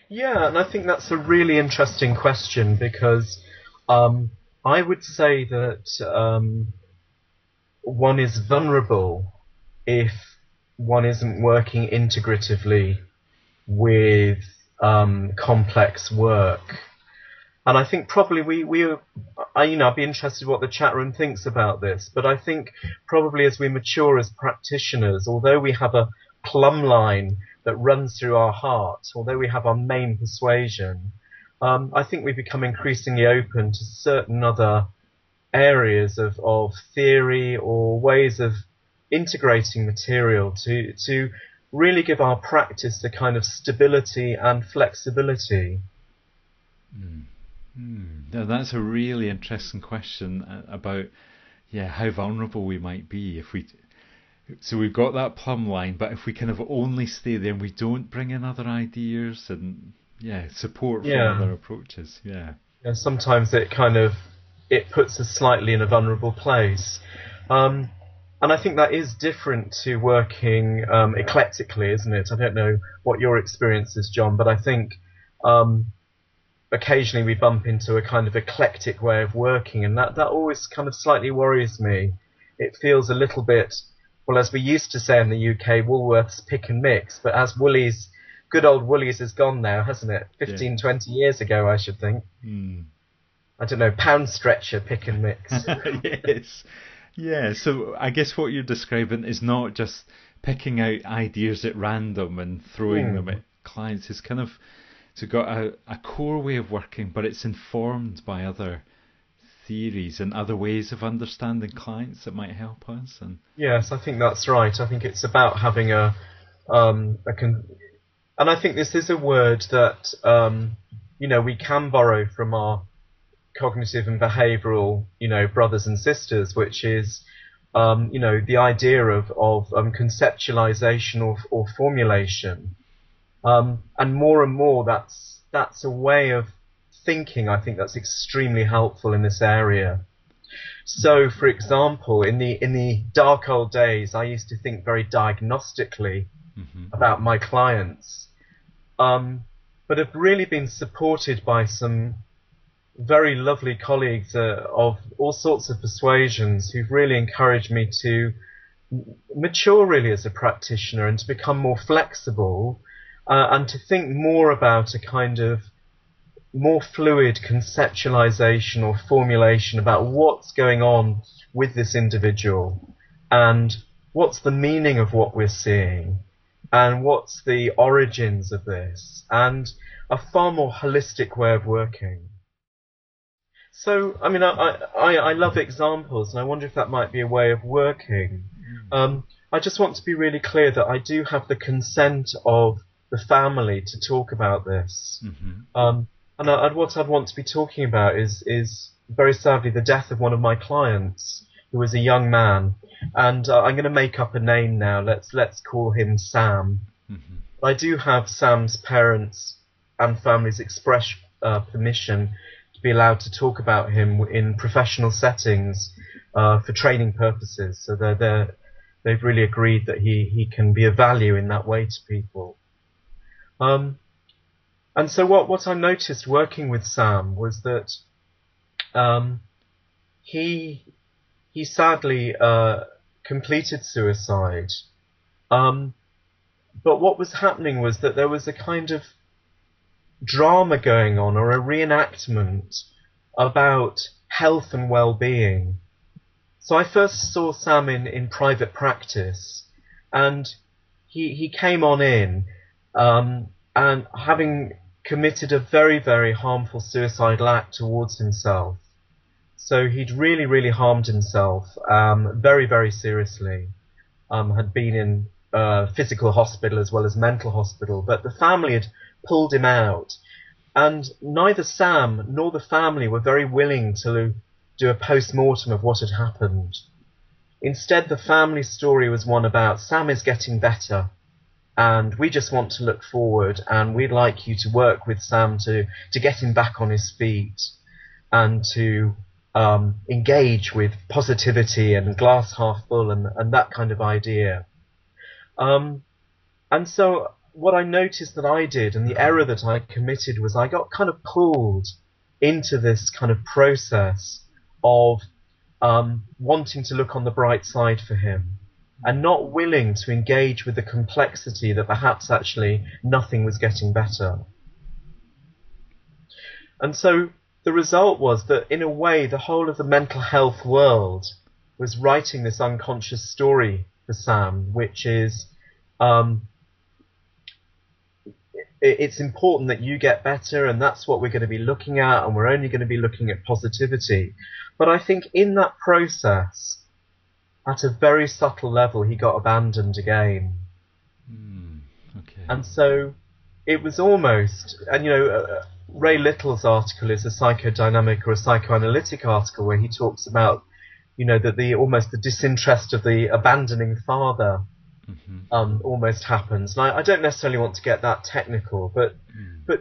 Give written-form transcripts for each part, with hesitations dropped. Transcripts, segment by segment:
Yeah, and I think that's a really interesting question because I would say that one is vulnerable if one isn't working integratively with complex work. And I think probably I'd be interested what the chat room thinks about this, but I think probably as we mature as practitioners, although we have a plumb line that runs through our heart, although we have our main persuasion, I think we become increasingly open to certain other areas of theory or ways of integrating material to really give our practice a kind of stability and flexibility. Now, that's a really interesting question about how vulnerable we might be if we. So we've got that plumb line, but if we kind of only stay there and we don't bring in other ideas and support from other approaches, sometimes it puts us slightly in a vulnerable place, and I think that is different to working eclectically, isn't it? I don't know what your experience is, John, but I think occasionally we bump into a kind of eclectic way of working, and that always kind of slightly worries me. It feels a little bit, well, as we used to say in the UK, Woolworths pick and mix, but as Woolies, good old Woolies is gone now, hasn't it? 15, 20 years ago, I should think. I don't know, pound stretcher pick and mix. Yes. Yeah, so I guess what you're describing is not just picking out ideas at random and throwing them at clients. It's kind of got a core way of working, but it's informed by other theories and other ways of understanding clients that might help us. And yes, I think that's right. I think it's about having and I think this is a word that we can borrow from our cognitive and behavioural brothers and sisters, which is the idea of conceptualization or formulation, and more that's a way of thinking, I think, that's extremely helpful in this area. So, for example, in the dark old days, I used to think very diagnostically about my clients, but have really been supported by some very lovely colleagues of all sorts of persuasions who've really encouraged me to mature really as a practitioner and to become more flexible and to think more about a kind of more fluid conceptualization or formulation about what's going on with this individual and what's the meaning of what we're seeing and what's the origins of this, and a far more holistic way of working. So, I mean, I love examples, and I wonder if that might be a way of working. I just want to be really clear that I do have the consent of the family to talk about this. And what I'd want to be talking about is very sadly the death of one of my clients, who was a young man, and I'm going to make up a name now. Let's call him Sam. I do have Sam's parents and family's express permission to be allowed to talk about him in professional settings for training purposes. So they've really agreed that he can be of value in that way to people. And so what I noticed working with Sam was that he sadly completed suicide. But what was happening was that there was a kind of drama going on, or a reenactment about health and well-being. So I first saw Sam in private practice, and he came on in and having committed a very, very harmful suicidal act towards himself. So he'd really, really harmed himself very, very seriously. Had been in physical hospital as well as mental hospital, but the family had pulled him out, and neither Sam nor the family were very willing to do a post-mortem of what had happened. Instead, the family story was one about Sam is getting better, and we just want to look forward, and we'd like you to work with Sam to get him back on his feet and to engage with positivity and glass half full and that kind of idea. And so what I noticed that I did, and the error that I committed, was I got kind of pulled into this kind of process of wanting to look on the bright side for him and not willing to engage with the complexity that perhaps actually nothing was getting better. And so the result was that, in a way, the whole of the mental health world was writing this unconscious story for Sam, which is it's important that you get better, and that's what we're going to be looking at, and we're only going to be looking at positivity. But I think in that process, at a very subtle level, he got abandoned again. Okay. And so it was almost, and Ray Little's article is a psychodynamic or a psychoanalytic article where he talks about, that almost the disinterest of the abandoning father almost happens. And I don't necessarily want to get that technical, but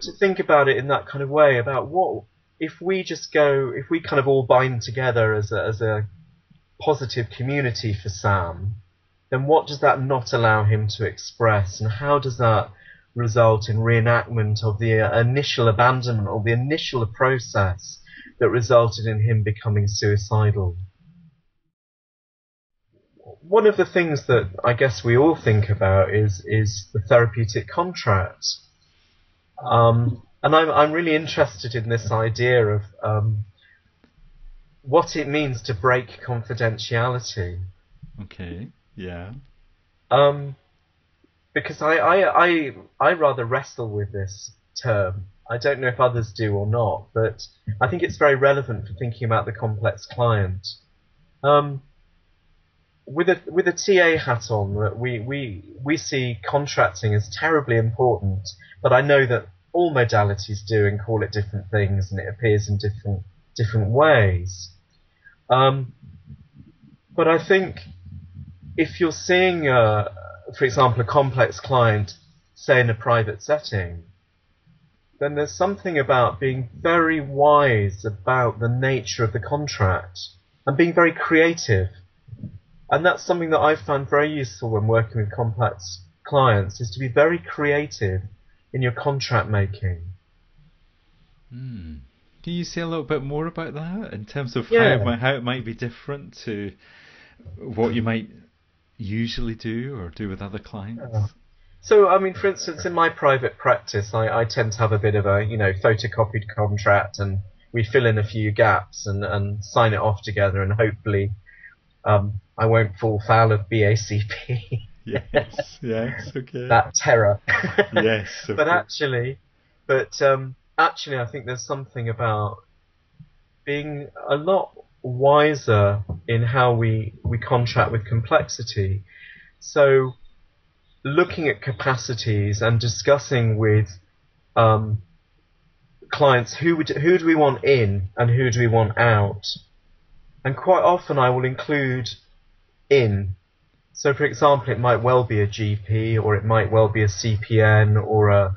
to think about it in that kind of way, about what if we kind of all bind together as a positive community for Sam, then what does that not allow him to express, and how does that result in reenactment of the initial abandonment or the initial process that resulted in him becoming suicidal? One of the things that I guess we all think about is the therapeutic contract. And I'm really interested in this idea of what it means to break confidentiality. Okay, yeah. Because I rather wrestle with this term. I don't know if others do or not, but I think it's very relevant for thinking about the complex client. With a TA hat on, we see contracting as terribly important, but I know that all modalities do and call it different things, and it appears in different ways. But I think if you're seeing, for example, a complex client, say in a private setting, then there's something about being very wise about the nature of the contract and being very creative. And that's something that I've found very useful when working with complex clients, is to be very creative in your contract making. Can you say a little bit more about that in terms of how it might be different to what you might usually do or do with other clients? So, I mean, for instance, in my private practice, I tend to have a bit of a, photocopied contract, and we fill in a few gaps and sign it off together, and hopefully I won't fall foul of BACP. Yes, okay. That terror. Yes. But actually, I think there's something about being a lot wiser in how we contract with complexity. So, looking at capacities and discussing with clients who do we want in and who do we want out. And quite often I will include in. So, for example, it might well be a GP, or it might well be a CPN, or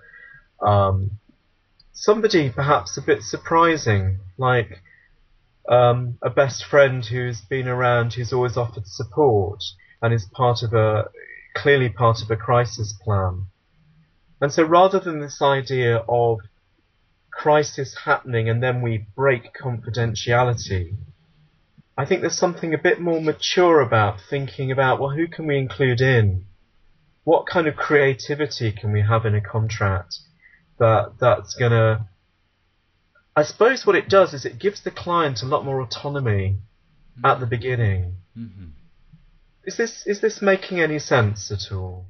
somebody perhaps a bit surprising, like a best friend who's been around, who's always offered support and is clearly part of a crisis plan. And so rather than this idea of crisis happening and then we break confidentiality, I think there's something a bit more mature about thinking about, well, who can we include in? What kind of creativity can we have in a contract that's going to... I suppose what it does is it gives the client a lot more autonomy at the beginning. Is this making any sense at all?